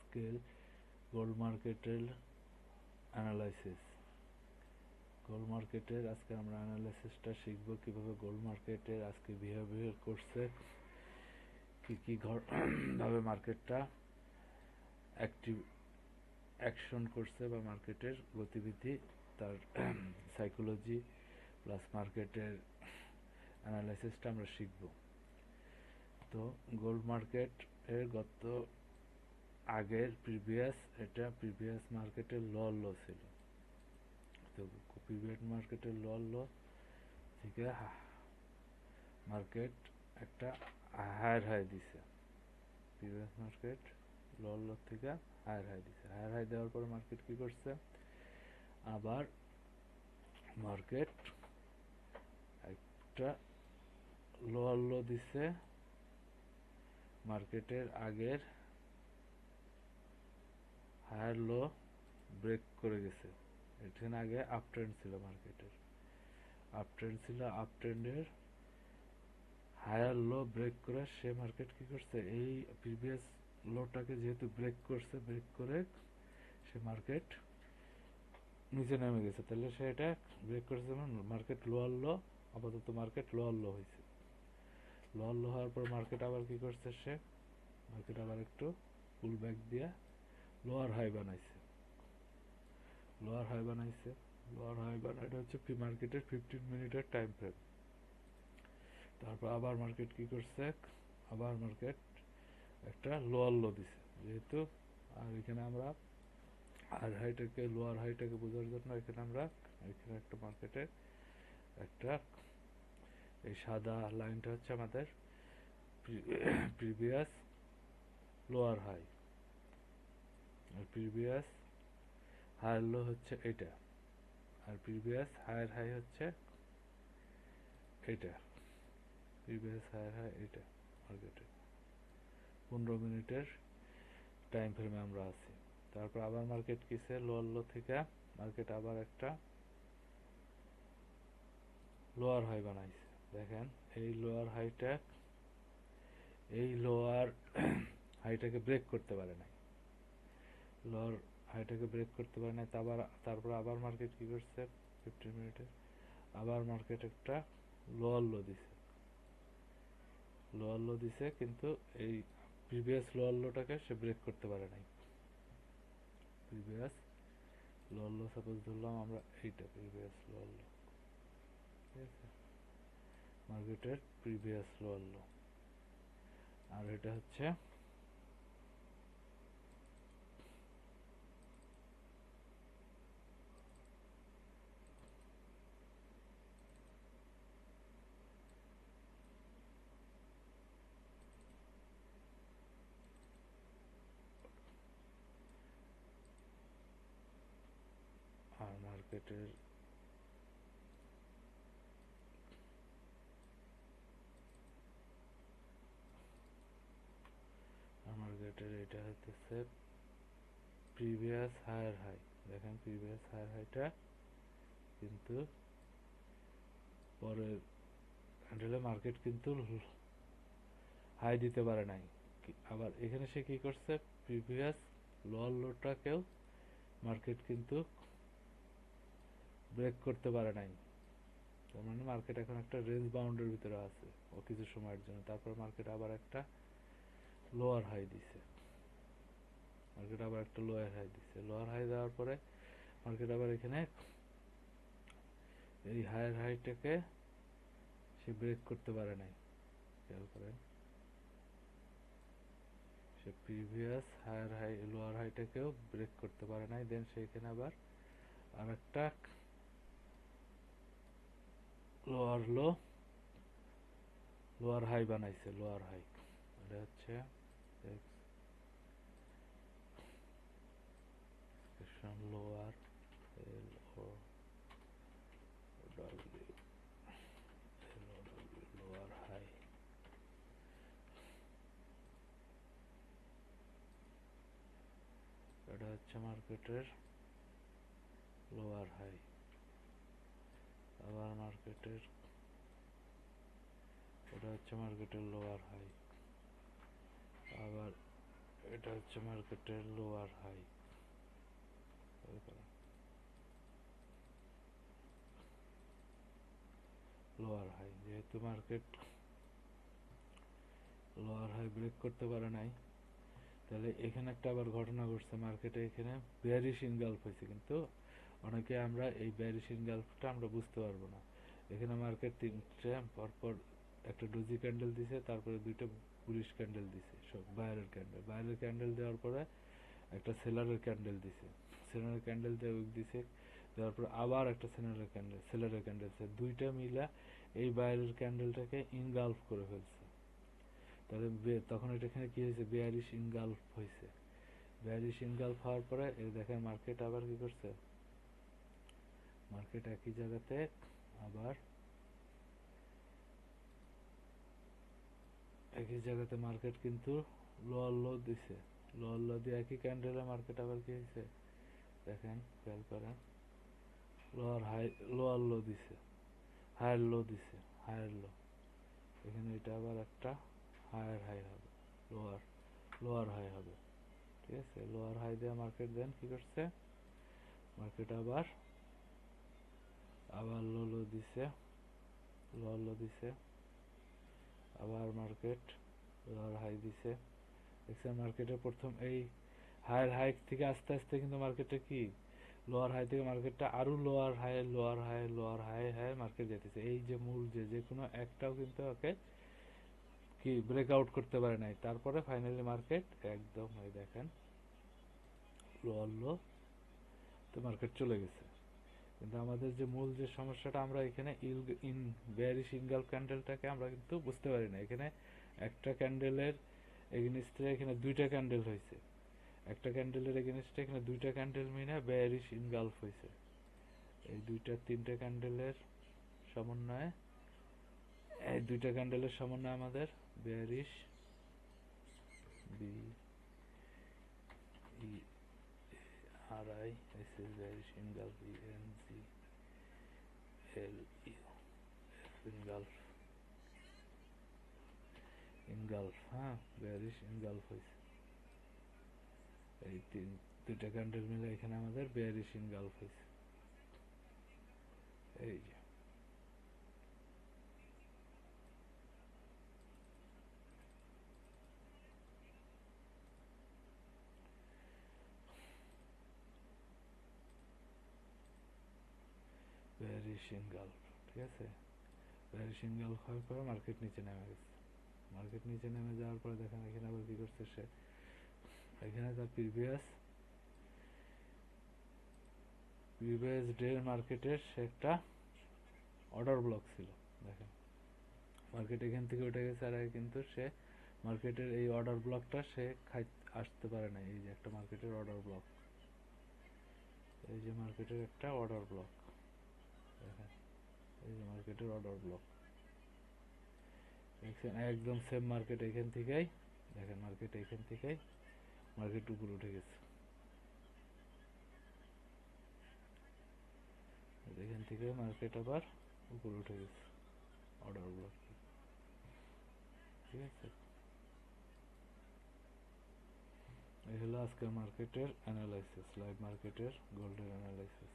আজকের গোল্ড মার্কেটের analysis. Gold মার্কেটের আজকে আমরা অ্যানালাইসিসটা শিখব, কিভাবে গোল্ড মার্কেটের আজকে বিহেভিয়ার করছে, কি ভাবে মার্কেটটা অ্যাকশন করছে বা মার্কেটের গতিবিধি, তার সাইকোলজি প্লাস মার্কেটের অ্যানালাইসিসটা আমরা শিখব। তো গোল্ড মার্কেট এর গত আগের প্রিভিয়াস মার্কেটের ল ছিল। তো প্রিভিয়াস মার্কেটের ল থেকে মার্কেট একটা হায়ার হাই দিছে। প্রিভিয়াস মার্কেট ল থেকে হায়ার হাই দিছে। হায়ার হাই দেওয়ার পরে মার্কেট কি করছে, আবার মার্কেট একটা ল দিছে। মার্কেটের আগের হায়ার লো ব্রেক করে গেছে। এখানে আগে আপ ট্রেন্ড ছিল, মার্কেটের আপ ট্রেন্ড ছিল। আপ ট্রেন্ডের হায়ার লো ব্রেক করে সে মার্কেট কি করছে, এই প্রিভিয়াস লোটাকে যেহেতু ব্রেক করছে, ব্রেক করে সে মার্কেট নিচে নেমে গেছে। তাহলে সে এটা ব্রেক করেছে, মার্কেট লোয়ার লো, আপাতত মার্কেট লোয়ার লো হয়েছে। লোয়ার লো হওয়ার পর মার্কেট আবার কি করছে, সে মার্কেট আবার একটু পুল ব্যাক দিয়ে লোয়ার হাই বানাইছে। লোয়ার হাই বানাইটা হচ্ছে প্রি মার্কেটের 15 মিনিটের টাইম ফ্রেম। তারপর আবার মার্কেট কি করছে, আবার মার্কেট একটা লোয়ার লো দিছে যেহেতু। আর এখানে আমরা হায়ার হাইটাকে লোয়ার হাইটাকে বোঝার জন্য এখানে আমরা এখানে একটা মার্কেটের একটা এই সাদা লাইনটা হচ্ছে আমাদের প্রিভিয়াস লোয়ার হাই, আর প্রিভিয়াস হায়ার লো হচ্ছে এটা, আর প্রিভিয়াস হায়ার হাই হচ্ছে এটা। প্রিভিয়াস হায়ার হাই এটা মার্কেটে 15 মিনিটের টাইম ফ্রেমে আমরা আছি। তারপর আবার মার্কেট কিসে, লোয়ার লো থেকে মার্কেট আবার একটা লোয়ার হাই বানাইছে। দেখেন এই লোয়ার হাইটা, এই লোয়ার হাইটাকে ব্রেক করতে পারে নাই, লোয়ার হাইটাকে ব্রেক করতে পারে নাই। তারপর আবার মার্কেট কি করছে, 15 মিনিটে আবার মার্কেট একটা লোয়ার লো দিছে, কিন্তু এই প্রিভিয়াস লোয়ার লোটাকে সে ব্রেক করতে পারে নাই। প্রিভিয়াস লোয়ার লো সাপোজ ধরলাম আমরা এইটা প্রিভিয়াস লোয়ার লো, ঠিক আছে, মার্কেটের প্রিভিয়াস লোয়ার লো। আর এটা হচ্ছে আর মার্কেটের এটা হচ্ছে প্রিভিয়াস হায়ার হাই। দেখেন প্রিভিয়াস হায়ার হাইটা কিন্তু পরের হ্যান্ডেলে মার্কেট কিন্তু হাই দিতে পারে নাই। আবার এখানে সে কি করছে, প্রিভিয়াস লোয়ার লোটাকেও মার্কেট কিন্তু ব্রেক করতে পারে নাই। তার মানে মার্কেট এখন একটা রেঞ্জ বাউন্ডের ভিতরে আছে ও কিছু সময়ের জন্য। তারপর মার্কেট আবার একটা লোয়ার হাই দিছে, মার্কেট আবার একটা লোয়ার হাই দিছে। লোয়ার হাই দেওয়ার পরে মার্কেট আবার এখানে এই হায়ার হাইটাকে সে ব্রেক করতে পারে নাই। খেয়াল করেন, সে প্রিভিয়াস হায়ার হাই লোয়ার হাইটাকেও ব্রেক করতে পারে নাই। দেন সেখানে আবার আর একটা লোয়ার হাই বানাইছে। লোয়ার হাই এটা হচ্ছে lower L O W lower high. এটা হচ্ছে মার্কেটের লোয়ার হাই। আবার মার্কেটের এটা হচ্ছে মার্কেটের লোয়ার হাই। আবার এটা হচ্ছে মার্কেটের লোয়ার হাই। লোয়ার হাই যেহেতু মার্কেট লোয়ার হাই ব্রেক করতে পারে নাই, তাহলে এখানে একটা আবার ঘটনা ঘটছে, মার্কেটে এখানে বেয়ারিশ ইনগালফ হয়েছে, কিন্তু অনেকে আমরা এই বেয়ারিশ ইনগালফটা আমরা বুঝতে পারবো না। এখানে মার্কেট তিনটে পরপর একটা ডোজি ক্যান্ডেল দিছে, তারপরে দুইটা বুলিশ ক্যান্ডেল দিছে, সব বাইরের ক্যান্ডেল দেওয়ার পরে একটা সেলারের ক্যান্ডেল দিছে, সেলারের ক্যান্ডেল দিয়ে উইক দিছে, দেওয়ার পর আবার একটা সেলারের ক্যান্ডেল দিছে, দুইটা মিলা এই বাইরের ক্যান্ডেলটাকে ইনগালফ করে ফেলছে। তাহলে তখন এটা এখানে কি হয়েছে, বেয়ারিশ ইনগালফ হয়েছে। বেয়ারিশ ইনগালফ হওয়ার পরে এই দেখেন মার্কেট আবার কি করছে, মার্কেট একই জায়গাতে আবার মার্কেট কিন্তু লোয়ার লো দিছে, লোয়ার লো দিয়ে একই ক্যান্ডেলে মার্কেট আবার কি হয়েছে দেখেন, খেয়াল করেন, লোয়ার লো দিছে, হায়ার লো দিছে, হায়ার লো, এখানে এটা আবার একটা হায়ার হাই হবে, লোয়ার লোয়ার হাই হবে, ঠিক আছে। লোয়ার হাই দিয়ে মার্কেট দেন কি করছে, মার্কেট আবার আবার লো লো দিছে, লোয়ার লো দিছে, আবার মার্কেট লোয়ার হাই দিছে, দেখছেন মার্কেটে প্রথম এই হায়ার হাই থেকে আস্তে আস্তে কিন্তু মার্কেটে কি লোয়ার হাই থেকে মার্কেটটা আরো lower high lower high lower high high market যেতেছে। এই যে মূল যে কোনো একটাও কিন্তু ওকে কি ব্রেকআউট করতে পারে নাই, তারপরে ফাইনালি মার্কেট একদম এই দেখেন লোয়ার লো তো মার্কেট চলে গেছে। কিন্তু আমাদের যে মূল যে সমস্যাটা, আমরা এখানে ইন বেয়ারিশ ইনগালফ ক্যান্ডেলটাকে আমরা কিন্তু বুঝতে পারি না। এখানে একটা ক্যান্ডেলের এগেনিস্টে এখানে দুইটা ক্যান্ডেল হয়েছে, একটা ক্যান্ডেলের এগেনিস্টে এখানে দুইটা ক্যান্ডেল মিলে বেয়ারিশ ইনগালফ হয়েছে। এই দুইটা তিনটে ক্যান্ডেলের সমন্বয়ে, এই দুইটা ক্যান্ডেলের সমন্বয়ে আমাদের bearish B E R I S S bearish engulf E N G L U engulf engulf, হ্যাঁ বেয়ারিশ ইনগালফ হয়েছে। এই দুইটা ক্যান্ডেল মিলে এখানে আমাদের বেয়ারিশ ইনগালফ হয়েছে। এই যে বেয়ারিশ ইনগালফ, ঠিক আছে। বেয়ারিশ ইনগালফ হওয়ার পরে মার্কেট নিচে নেমে গেছে, মার্কেট নিচে নেমে যাওয়ার পরে দেখেন এখানে আবার কি করছে সে, এখানে তার প্রিভিয়াস ডে মার্কেটের সে একটা অর্ডার ব্লক ছিল, দেখেন মার্কেট এখান থেকে উঠে গেছে, আর কিন্তু সে মার্কেটের এই অর্ডার ব্লকটা সে আসতে পারে না। এই যে একটা মার্কেটের অর্ডার ব্লক, এই যে মার্কেটের একটা অর্ডার ব্লক, দেখেন এই যে মার্কেটের অর্ডার ব্লক দেখছেন, একদম সেম মার্কেট এখান থেকেই দেখেন, মার্কেট এখান থেকেই মার্কেট উপরে উঠে গেছে, এখান থেকে মার্কেট আবার উপরে উঠে গেছে অর্ডার ব্লক, ঠিক আছে। এই হলো আজকের মার্কেটের অ্যানালাইসিস, লাইভ মার্কেটের গোল্ডের অ্যানালাইসিস।